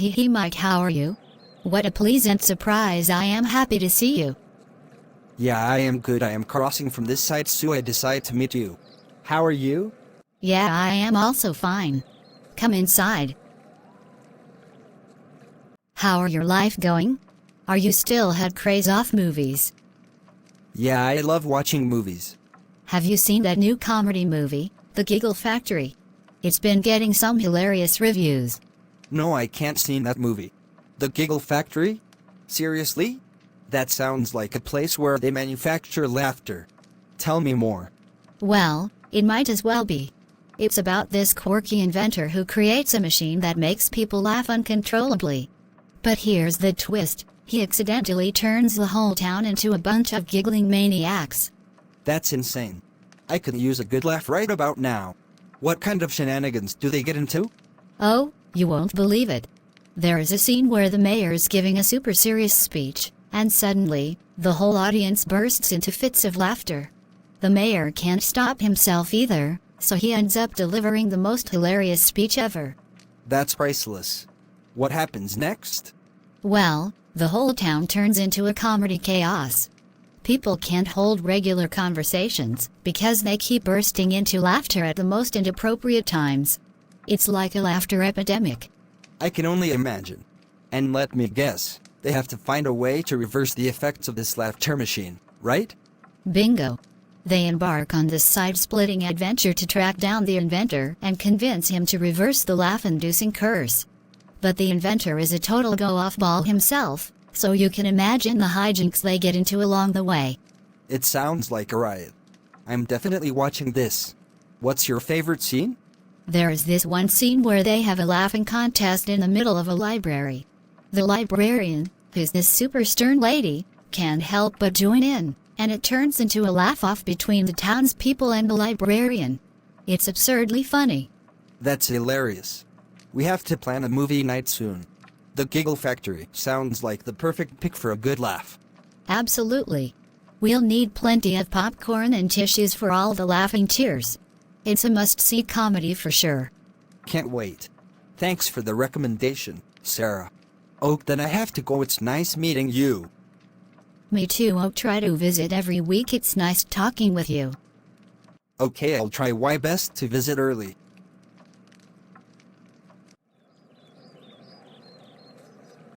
Hee hee, Mike, how are you? What a pleasant surprise, I am happy to see you. Yeah, I am good. I am crossing from this side, so I decide to meet you. How are you? Yeah, I am also fine. Come inside. How are your life going? Are you still had craze off movies? Yeah, I love watching movies. Have you seen that new comedy movie, The Giggle Factory? It's been getting some hilarious reviews. No, I can't see that movie. The Giggle Factory? Seriously? That sounds like a place where they manufacture laughter. Tell me more. Well, it might as well be. It's about this quirky inventor who creates a machine that makes people laugh uncontrollably. But here's the twist, he accidentally turns the whole town into a bunch of giggling maniacs. That's insane. I could use a good laugh right about now. What kind of shenanigans do they get into? Oh, you won't believe it. There is a scene where the mayor is giving a super serious speech, and suddenly, the whole audience bursts into fits of laughter. The mayor can't stop himself either, so he ends up delivering the most hilarious speech ever. That's priceless. What happens next? Well, the whole town turns into a comedy chaos. People can't hold regular conversations because they keep bursting into laughter at the most inappropriate times. It's like a laughter epidemic. I can only imagine. And let me guess, they have to find a way to reverse the effects of this laughter machine, right? Bingo. They embark on this side-splitting adventure to track down the inventor and convince him to reverse the laugh-inducing curse. But the inventor is a total go-off-ball himself, so you can imagine the hijinks they get into along the way. It sounds like a riot. I'm definitely watching this. What's your favorite scene? There is this one scene where they have a laughing contest in the middle of a library. The librarian, who's this super stern lady, can't help but join in, and it turns into a laugh-off between the townspeople and the librarian. It's absurdly funny. That's hilarious. We have to plan a movie night soon. The Giggle Factory sounds like the perfect pick for a good laugh. Absolutely. We'll need plenty of popcorn and tissues for all the laughing tears. It's a must-see comedy for sure. Can't wait. Thanks for the recommendation, Sarah. Oh, then I have to go. It's nice meeting you. Me too. I'll try to visit every week. It's nice talking with you. Okay, I'll try my best to visit early.